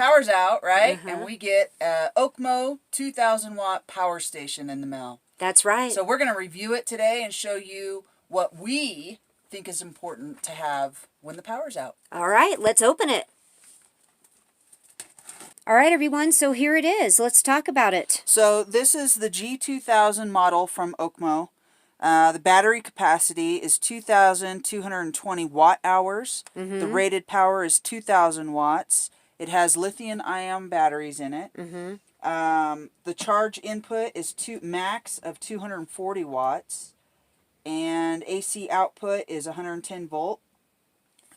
power's out, right? And we get a OKMO 2000 watt power station in the mail. That's right. So we're going to review it today and show you what we think is important to have when the power's out. All right, let's open it. All right, everyone, so here it is. Let's talk about it. So this is the G2000 model from OKMO. The battery capacity is 2,220 watt hours. The rated power is 2,000 watts. It has lithium-ion batteries in it. The charge input is max of 240 watts. And AC output is 110 volt.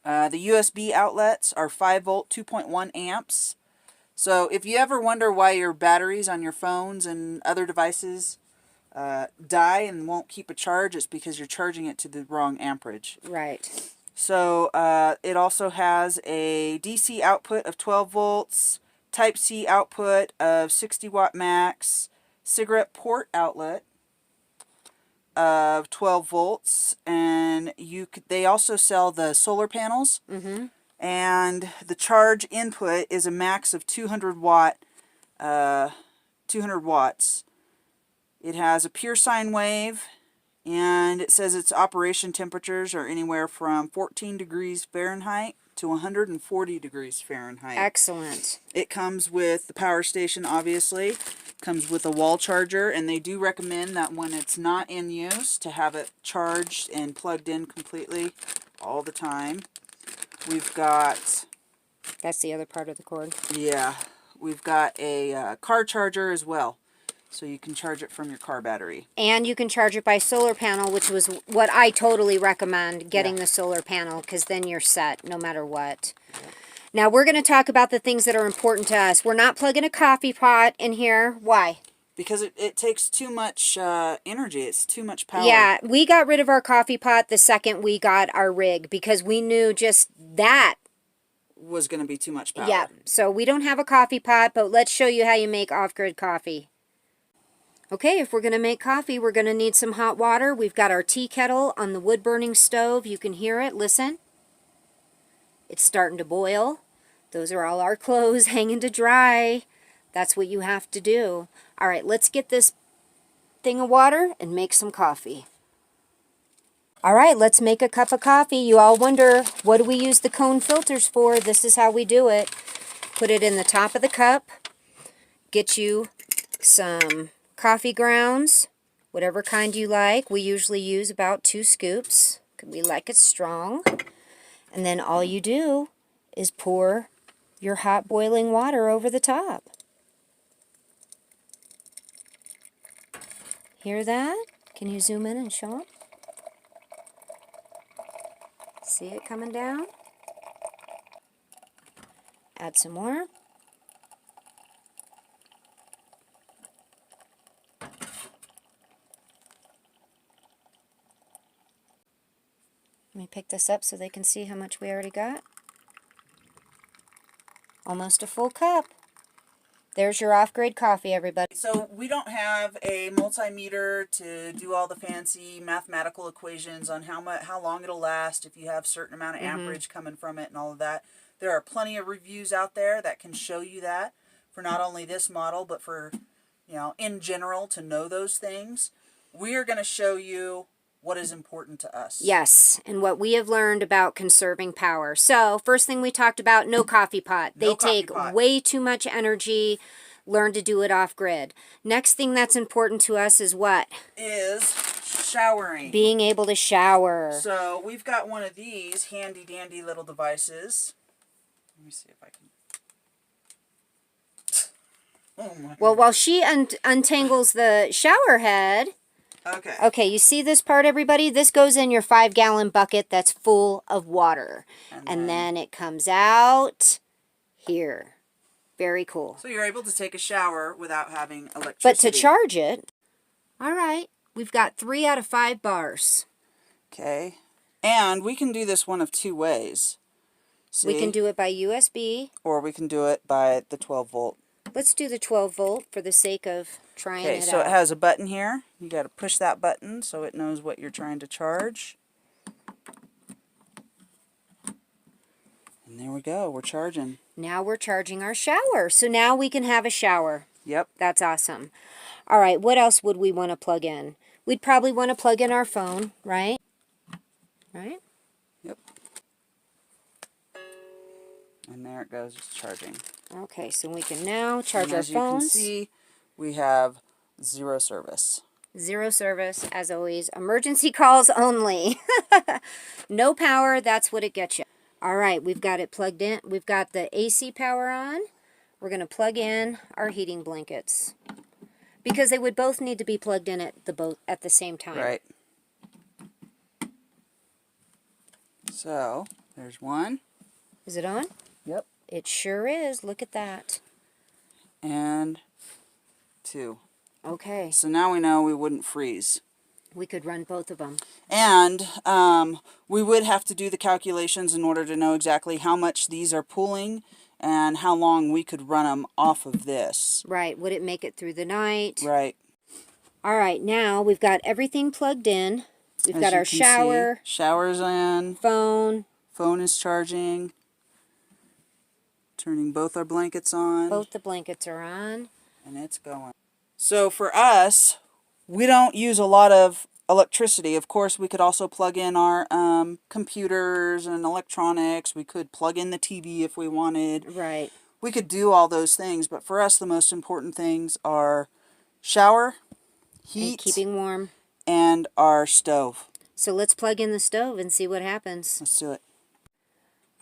The USB outlets are 5 volt, 2.1 amps. So if you ever wonder why your batteries on your phones and other devices die and won't keep a charge, it's because you're charging it to the wrong amperage. Right. So it also has a DC output of 12 volts, Type-C output of 60 watt max, cigarette port outlet of 12 volts, and they also sell the solar panels. And the charge input is a max of 200 watts. It has a pure sine wave, and it says its operation temperatures are anywhere from 14 degrees Fahrenheit to 140 degrees Fahrenheit. Excellent. It comes with the power station, obviously. Comes with a wall charger, and they do recommend that when it's not in use to have it charged and plugged in completely all the time. We've got... That's the other part of the cord. Yeah. We've got a car charger as well. So you can charge it from your car battery. And you can charge it by solar panel, which was what I totally recommend, getting the solar panel, because then you're set no matter what. Now we're going to talk about the things that are important to us. We're not plugging a coffee pot in here. Why? Because it takes too much energy. It's too much power. Yeah, we got rid of our coffee pot the second we got our rig, because we knew just that was going to be too much power. Yeah, so we don't have a coffee pot, but let's show you how you make off-grid coffee. Okay, if we're going to make coffee, we're going to need some hot water. We've got our tea kettle on the wood-burning stove. You can hear it. Listen. It's starting to boil. Those are all our clothes hanging to dry. That's what you have to do. All right, let's get this thing of water and make some coffee. All right, let's make a cup of coffee. You all wonder, what do we use the cone filters for? This is how we do it. Put it in the top of the cup. Get you some coffee grounds, whatever kind you like. We usually use about 2 scoops. We like it strong. And then all you do is pour your hot boiling water over the top. Hear that? Can you zoom in and show them? See it coming down? Add some more. Let me pick this up so they can see how much we already got. Almost a full cup. There's your off-grade coffee, everybody. So we don't have a multimeter to do all the fancy mathematical equations on how long it'll last if you have a certain amount of amperage coming from it and all of that. There are plenty of reviews out there that can show you that for not only this model, but for, in general, to know those things. We are going to show you what is important to us. Yes, and what we have learned about conserving power. So, first thing we talked about, no coffee pot. They take way too much energy. Learn to do it off-grid. Next thing that's important to us is what? Is showering. Being able to shower. So, we've got one of these handy-dandy little devices. Let me see if I can... Oh my well, while she untangles the shower head... Okay. Okay, you see this part, everybody? This goes in your 5-gallon bucket that's full of water. And then it comes out here. Very cool. So you're able to take a shower without having electricity. But to charge it, all right, we've got 3 out of 5 bars. Okay. And we can do this one of 2 ways. See? We can do it by USB. Or we can do it by the 12 volt. Let's do the 12 volt for the sake of trying it out. Okay, so it has a button here. You got to push that button so it knows what you're trying to charge. And there we go. We're charging. Now we're charging our shower. So now we can have a shower. Yep. That's awesome. All right, what else would we want to plug in? We'd probably want to plug in our phone, right? Right? Yep. And there it goes, it's charging. Okay, so we can now charge and our as phones. you can see, we have 0 service. 0 service, as always. Emergency calls only. No power, that's what it gets you. All right, we've got it plugged in. We've got the AC power on. We're going to plug in our heating blankets, because they would both need to be plugged in at the same time. Right. So, there's one. Is it on? Yep. It sure is. Look at that. And 2. Okay. So now we know we wouldn't freeze. We could run both of them. And we would have to do the calculations in order to know exactly how much these are pulling and how long we could run them off of this. Right. Would it make it through the night? Right. All right. Now we've got everything plugged in. We've As got you our can shower. see, shower's in. Phone. Phone is charging. Turning both our blankets on. Both the blankets are on. And it's going. So for us, we don't use a lot of electricity. Of course, we could also plug in our computers and electronics. We could plug in the TV if we wanted. Right. We could do all those things, but for us, the most important things are shower, heat, And keeping warm. and our stove. So let's plug in the stove and see what happens. Let's do it.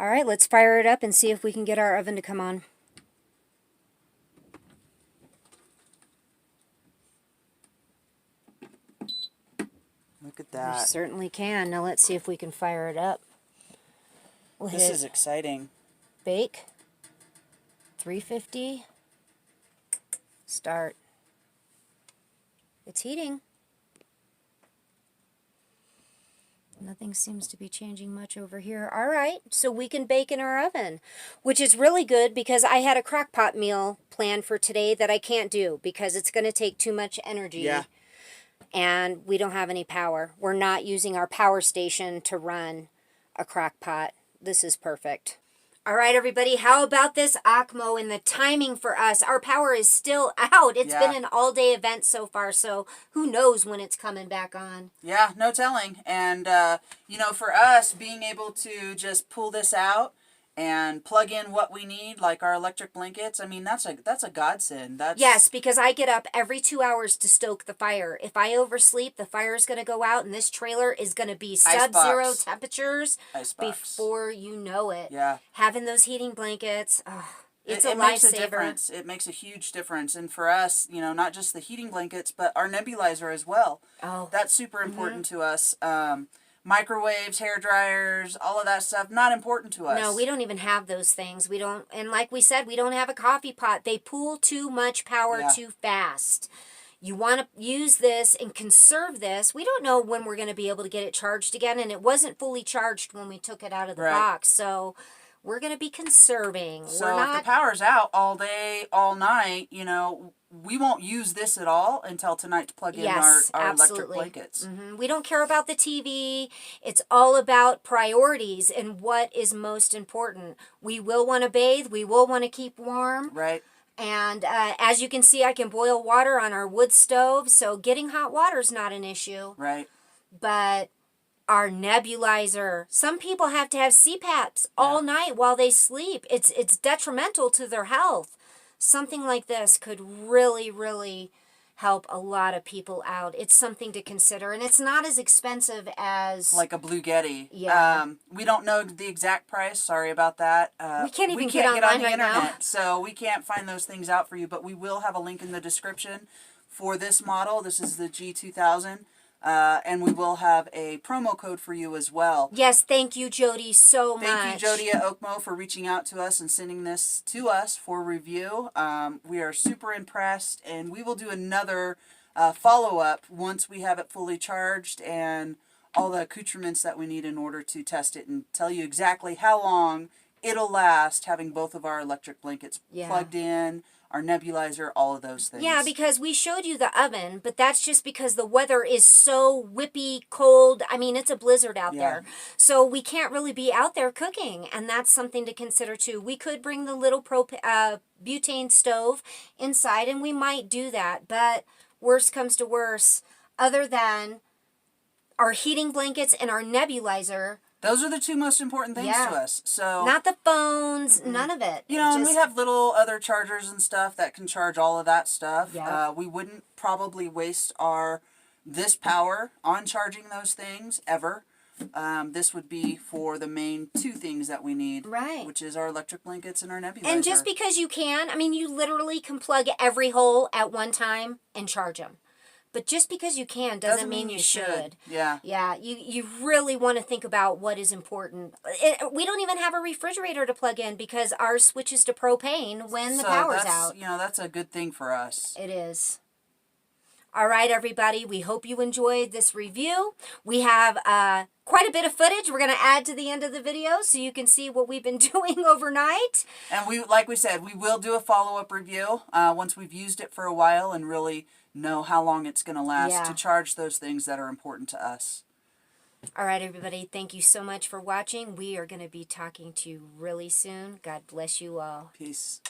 All right, let's fire it up and see if we can get our oven to come on. Look at We that. certainly can. Now let's see if we can fire it up. We'll This hit is exciting. bake. 350. Start. It's heating. Nothing seems to be changing much over here. All right, so we can bake in our oven, which is really good because I had a crock pot meal planned for today that I can't do because it's going to take too much energy. Yeah. And we don't have any power. We're not using our power station to run a crock pot. This is perfect. All right, everybody, how about this OKMO and the timing for us? Our power is still out. It's been an all-day event so far, so who knows when it's coming back on. Yeah, no telling. And, you know, for us, being able to just pull this out and plug in what we need, like our electric blankets, I mean, that's a godsend. Yes, because I get up every 2 hours to stoke the fire. If I oversleep, the fire is going to go out, and this trailer is going to be sub-zero temperatures before you know it. Yeah. Having those heating blankets, it's a lifesaver. Makes a difference. It makes a huge difference. And for us, you know, not just the heating blankets, but our nebulizer as well. Oh. That's super important to us. Microwaves, hair dryers, all of that stuff, not important to us. No, we don't even have those things. We don't, and like we said, we don't have a coffee pot. They pull too much power too fast. You want to use this and conserve this. We don't know when we're going to be able to get it charged again, and it wasn't fully charged when we took it out of the box. So we're going to be conserving. So if the power's out all day, all night, you know, we won't use this at all until tonight to plug in our electric blankets. We don't care about the TV. It's all about priorities and what is most important. We will want to bathe. We will want to keep warm. Right. And as you can see, I can boil water on our wood stove, so getting hot water is not an issue. Right. But our nebulizer, some people have to have CPAPs all night while they sleep. It's detrimental to their health. Something like this could really, really help a lot of people out. It's something to consider, and it's not as expensive as like a Blue Yeti. Yeah. We don't know the exact price. Sorry about that. We can't even get online on the right internet, now. so we can't find those things out for you. But we will have a link in the description for this model. This is the G2000. And we will have a promo code for you as well. Yes, thank you, Jody, so much. Thank you, Jody at OKMO, for reaching out to us and sending this to us for review. We are super impressed, and we will do another follow-up once we have it fully charged and all the accoutrements that we need in order to test it and tell you exactly how long it'll last having both of our electric blankets Yeah. plugged in, our nebulizer, all of those things. Yeah, because we showed you the oven, but that's just because the weather is so whippy cold. I mean, it's a blizzard out there. So we can't really be out there cooking, and that's something to consider too. We could bring the little butane stove inside, and we might do that, but worst comes to worst, other than our heating blankets and our nebulizer, those are the two most important things to us. So not the phones, none of it. You know, and we have little other chargers and stuff that can charge all of that stuff. Yep. We wouldn't probably waste this power on charging those things ever. This would be for the main two things that we need, right? Which is our electric blankets and our nebulizer. And just because you can, I mean, you literally can plug every hole at one time and charge them. But just because you can doesn't mean you should. Yeah. Yeah, you really want to think about what is important. We don't even have a refrigerator to plug in because ours switches to propane when the power's out. You know, that's a good thing for us. It is. All right, everybody. We hope you enjoyed this review. We have quite a bit of footage we're going to add to the end of the video so you can see what we've been doing overnight. And like we said, we will do a follow-up review once we've used it for a while and really know how long it's going to last to charge those things that are important to us. All right, everybody. Thank you so much for watching. We are going to be talking to you really soon. God bless you all. Peace.